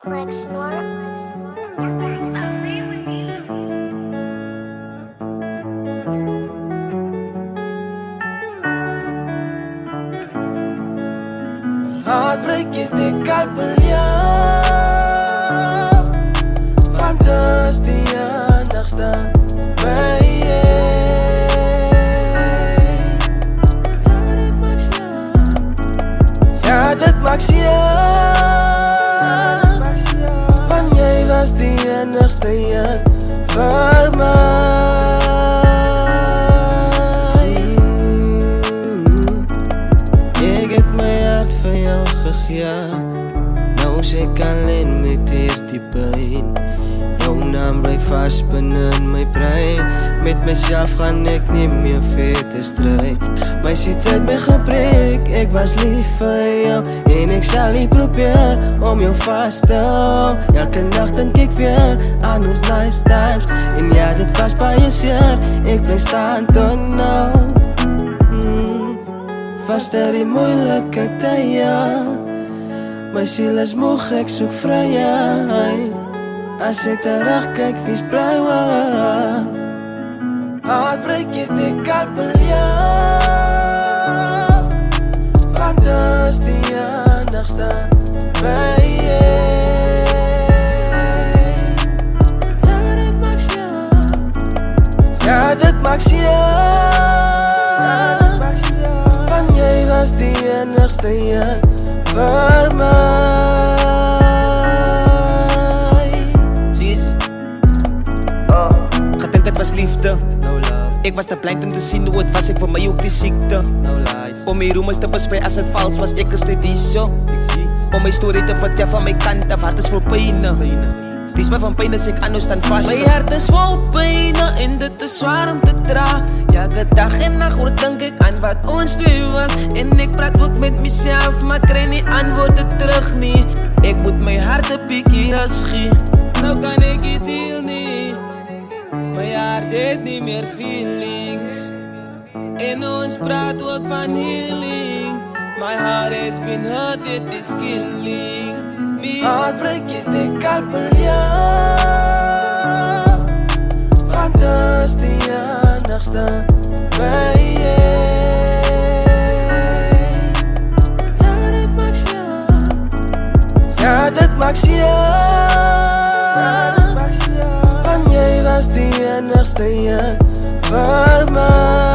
Like snort. Stop playing with me. Heartbreak ik al beleef. Fantastisch die enigste bij je. Ja, dit maakt je. Want jij was die enigste een voor mij. Ik heb mijn hart voor jou gegeven. Nou is ik alleen met hierdie pijn. Jouw naam blijft vast binnen mijn brein. Met mezelf gaan ik niet meer verder strijden. Maar ziet uit mijn gebrek, ik was lief voor jou. En ik zal niet proberen om jou vast te houden. Elke nacht denk ik weer aan ons nice times. En ja, dit was bij je zeer, ik blijf staan tot nou. Vast er die moeilijke tijden. Mijn ziel is moe, ik zoek vrijheid. Als ik terugkijk, vies blij wordt. Heartbreak je dik al beleef. Fantastisch die enigste bij je. Ja, dit maakt je. Ja, dit maakt je. Van jij was die enigste een voor mij. Gedink het was liefde. Ik was te blind om te zien hoe het was, ik voor mij ook die ziekte. Om mijn rumors te verspreiden als het vals was, ik is niet die zo. Om mijn story te vertellen van mijn kant af, hart is vol pijn. Die is maar van pijn als ik aan nu stand vast. Mijn hart is vol pijn en dit is zwaar om te dragen. Elke dag en nacht hoor denk ik aan wat ons twee was. En ik praat ook met mezelf, maar krijg niet antwoorden terug nie. Ik moet mijn hart een pikkie rasgie. Nou kan ik het heel niet. Mijn hart heeft niet meer feelings. En ons praat ook van healing. My heart has been hurt, it is killing me. Heartbreak je dik al beleef. Fantastisch die enigste bij je. Ja, dit maakt je. Ja, dit maakt je. Van jij was die enigste een voor mij.